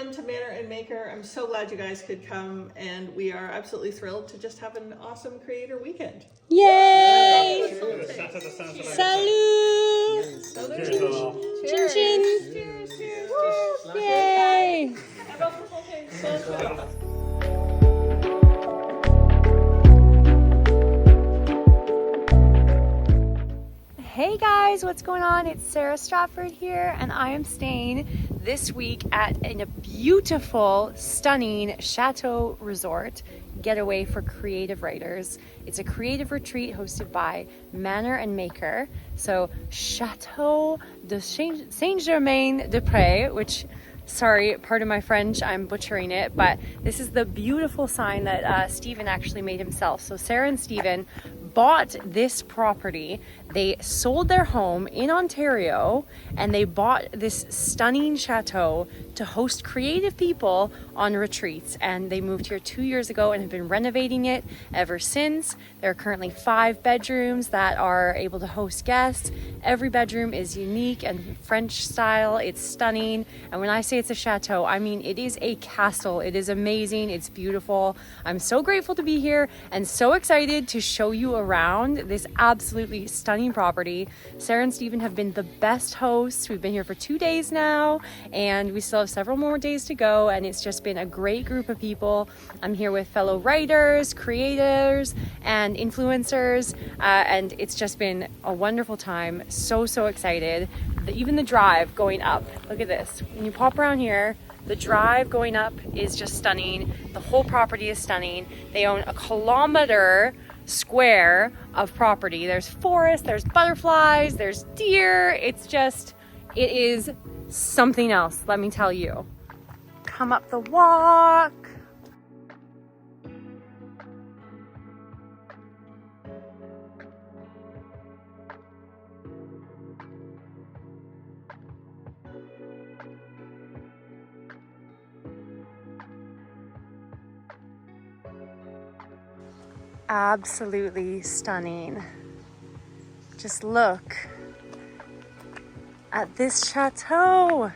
everyone to Manor and Maker. I'm so glad you guys could come, and we are absolutely thrilled to just have an awesome creator weekend. Yay! Salut! Salut! Cheers! Chin chin! Cheers! Cheers! Woo! Yay! Hey guys, what's going on? It's Sara Stratford here, and I am staying this week at a beautiful, stunning Chateau resort getaway for creative writers. It's a creative retreat hosted by Manor and Maker. So Chateau de Saint-Germain-des-Prés, which, sorry, pardon my French, I'm butchering it, but this is the beautiful sign that Stephen actually made himself. So Sarah and Stephen bought this property. They sold their home in Ontario and they bought this stunning chateau to host creative people on retreats, and they moved here 2 years ago and have been renovating it ever since. There are currently 5 bedrooms that are able to host guests. Every bedroom is unique and French style. It's stunning, and when I say it's a chateau, I mean it is a castle. It is amazing. It's beautiful. I'm so grateful to be here and so excited to show you around this absolutely stunning property. Sarah and Stephen have been the best hosts. We've been here for 2 days now, and we still have several more days to go, and it's just been a great group of people. I'm here with fellow writers, creators, and influencers, and it's just been a wonderful time. So excited. Even the drive going up, look at this. When you pop around here, the drive going up is just stunning. The whole property is stunning. They own a kilometer square of property. There's forest, there's butterflies, there's deer. It is something else, let me tell you. Come up the walk. Absolutely stunning. Just look at this chateau.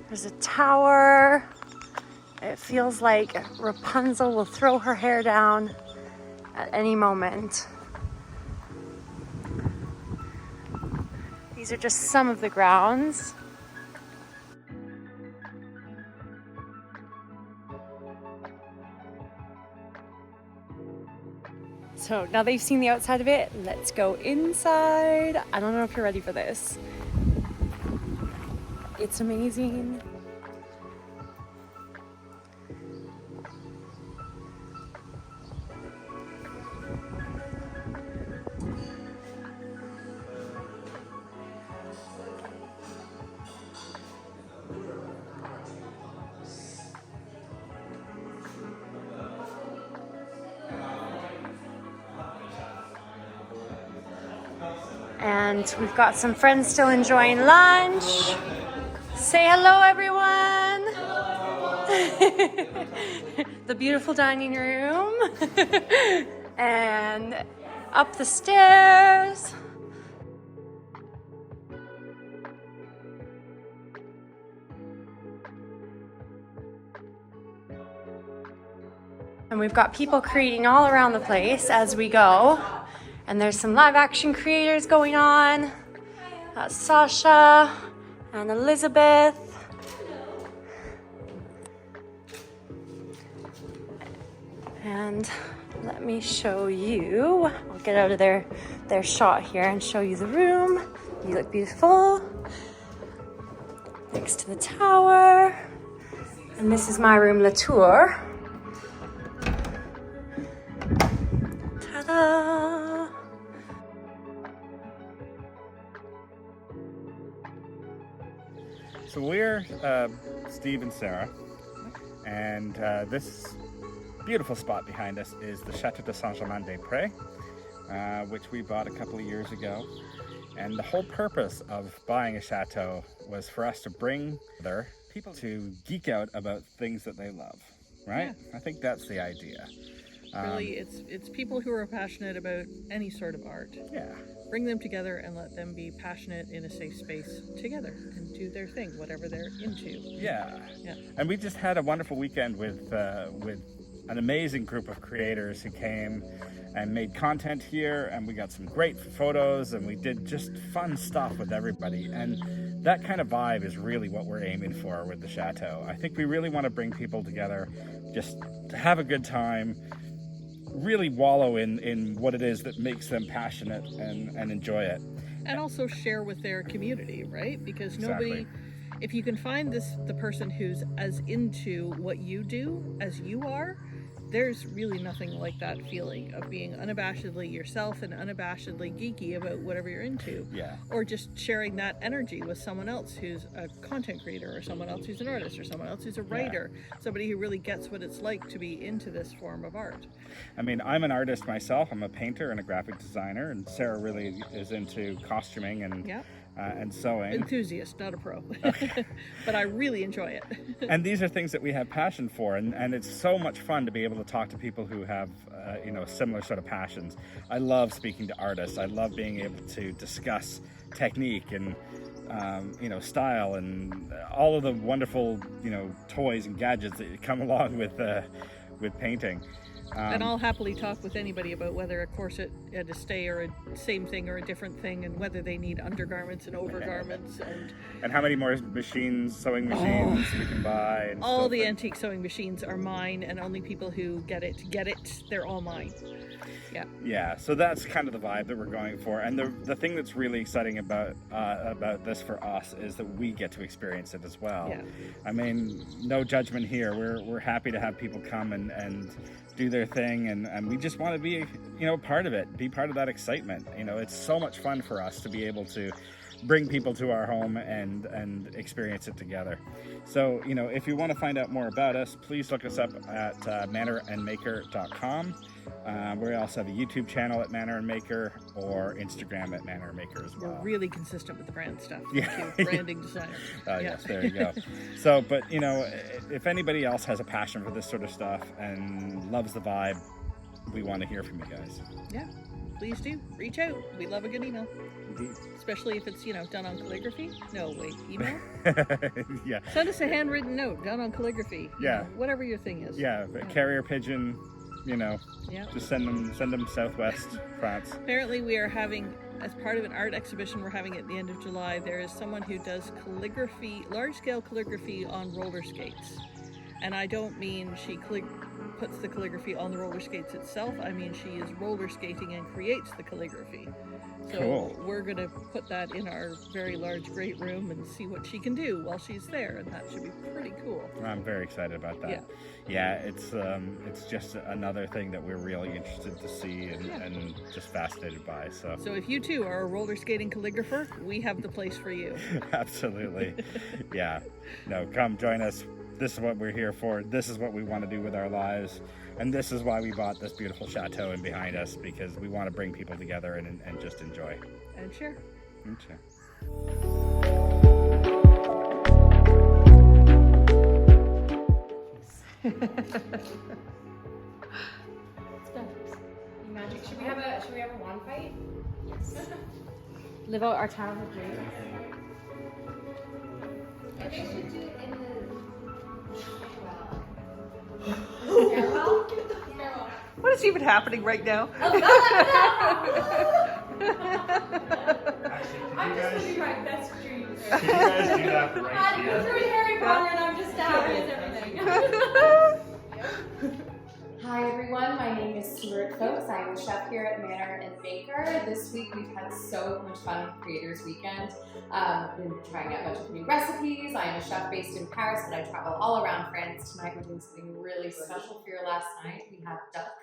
There's a tower. It feels like Rapunzel will throw her hair down at any moment. These are just some of the grounds. So now that you've seen the outside of it, let's go inside. I don't know if you're ready for this. It's amazing. And we've got some friends still enjoying lunch. Say hello, everyone. The beautiful dining room. And up the stairs. And we've got people creating all around the place as we go. And there's some live action creators going on. Sasha and Elizabeth. And let me show you. I'll get out of their shot here and show you the room. You look beautiful. Next to the tower. And this is my room, La Tour. Ta-da! So we're Steve and Sarah, and this beautiful spot behind us is the Chateau de Saint-Germain-des-Prés, which we bought a couple of years ago. And the whole purpose of buying a chateau was for us to bring other people to geek out about things that they love, right? Yeah. I think that's the idea. Really, it's people who are passionate about any sort of art. Yeah. Bring them together and let them be passionate in a safe space together and do their thing, whatever they're into. Yeah. Yeah. And we just had a wonderful weekend with an amazing group of creators who came and made content here, and we got some great photos, and we did just fun stuff with everybody. And that kind of vibe is really what we're aiming for with the Chateau. I think we really want to bring people together, just to have a good time, really wallow in what it is that makes them passionate and enjoy it. And also share with their community, right? Because Exactly. if you can find the person who's as into what you do as you are, there's really nothing like that feeling of being unabashedly yourself and unabashedly geeky about whatever you're into. Yeah. Or just sharing that energy with someone else who's a content creator, or someone else who's an artist, or someone else who's a writer, somebody who really gets what it's like to be into this form of art. I mean, I'm an artist myself. I'm a painter and a graphic designer, and Sarah really is into costuming and sewing. Enthusiast, not a pro. But I really enjoy it. And these are things that we have passion for, and it's so much fun to be able to talk to people who have similar sort of passions. I love speaking to artists. I love being able to discuss technique and style and all of the wonderful toys and gadgets that come along with painting. And I'll happily talk with anybody about whether a corset had to stay or a same thing or a different thing, and whether they need undergarments and overgarments, and how many more sewing machines we can buy. And all the antique sewing machines are mine, and only people who get it. They're all mine. Yeah. Yeah. So that's kind of the vibe that we're going for, and the thing that's really exciting about this for us is that we get to experience it as well. Yeah. I mean, no judgment here. We're happy to have people come and do their thing, and we just want to be part of it, be part of that excitement. It's so much fun for us to be able to bring people to our home and experience it together. So if you want to find out more about us, please look us up at manorandmaker.com. We also have a YouTube channel at Manor and Maker, or Instagram at Manor and Maker as well. We're really consistent with the brand stuff. Yeah. Thank you, branding designer. Yes, there you go. So, but if anybody else has a passion for this sort of stuff and loves the vibe, we want to hear from you guys. Yeah, please do. Reach out. We love a good email. Indeed. Especially if it's, done on calligraphy. No, wait, email? Yeah. Send us a handwritten note done on calligraphy. Yeah. Whatever your thing is. Yeah, but carrier pigeon, just send them southwest France. Apparently we are having, as part of an art exhibition we're having at the end of July, there is someone who does calligraphy, large-scale calligraphy on roller skates. And I don't mean she puts the calligraphy on the roller skates itself. I mean she is roller skating and creates the calligraphy. So Cool. We're going to put that in our very large great room and see what she can do while she's there, and that should be pretty cool. I'm very excited about that. Yeah, it's just another thing that we're really interested to see and just fascinated by. So if you too are a roller skating calligrapher, we have the place for you. Absolutely. Yeah. No, come join us. This is what we're here for. This is what we want to do with our lives. And this is why we bought this beautiful chateau in behind us, because we want to bring people together and just enjoy. And share. And share. Magic. Should we have a wand fight? Yes. Live out our childhood dreams. I think we should do it in the stairwell. What is even happening right now? I'm just living my best dreams. Can you guys do that right I'm here? through Harry Potter and I'm just happy as everything. Hi everyone, my name is Stuart Folkes. I'm a chef here at Manor and Maker. This week we've had so much fun with Creators Weekend. Been trying out a bunch of new recipes. I'm a chef based in Paris, but I travel all around France. Tonight we're doing something really special for your last night. We have duck,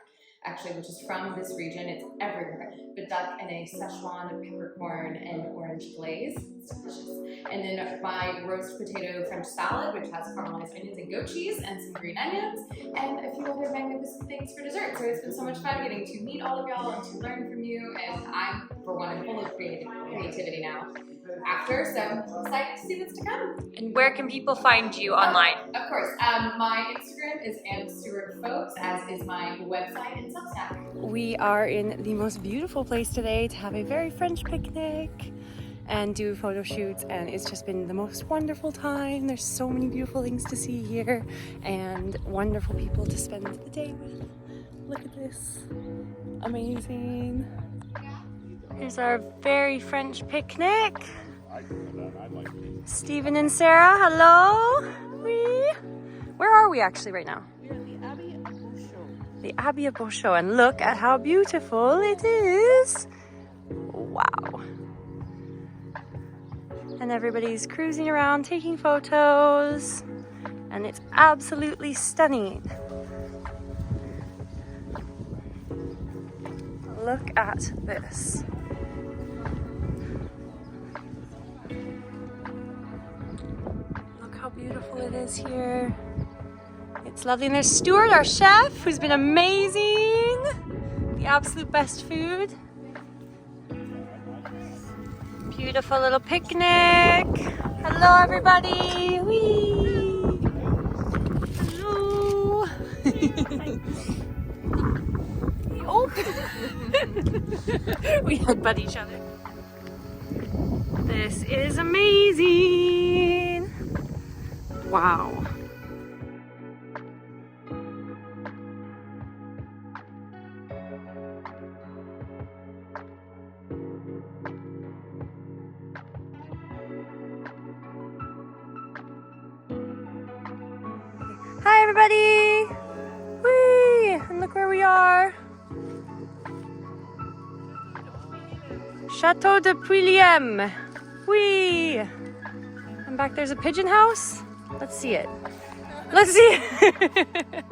actually, which is from this region. It's everywhere. But duck and a Szechuan peppercorn and orange glaze. It's delicious. And then my roast potato French salad, which has caramelized onions and goat cheese and some green onions, and a few other magnificent things for dessert. So it's been so much fun getting to meet all of y'all and to learn from you. And I'm, for one, full of creativity now. after. So I'm excited to see what's to come. And where can people find you online? Of course. My Instagram is Stuart Folkes, as is my website and Substack. We are in the most beautiful place today to have a very French picnic and do photo shoots, and it's just been the most wonderful time. There's so many beautiful things to see here and wonderful people to spend the day with. Look at this. Amazing. Here's our very French picnic. Stephen and Sarah, hello. Where are we actually right now? We're at the Abbey of Beauchot. The Abbey of Beauchot, and look at how beautiful it is. Wow. And everybody's cruising around taking photos, and it's absolutely stunning. Look at this. Look how beautiful it is here. It's lovely. And there's Stuart, our chef, who's been amazing. The absolute best food. Beautiful little picnic. Hello, everybody. Whee! Hello. Oh. We headbutt each other. This is amazing. Wow. Hi everybody! Whee! And look where we are. Chateau de Puyliem. Whee! And back there's a pigeon house. Let's see it. Let's see it.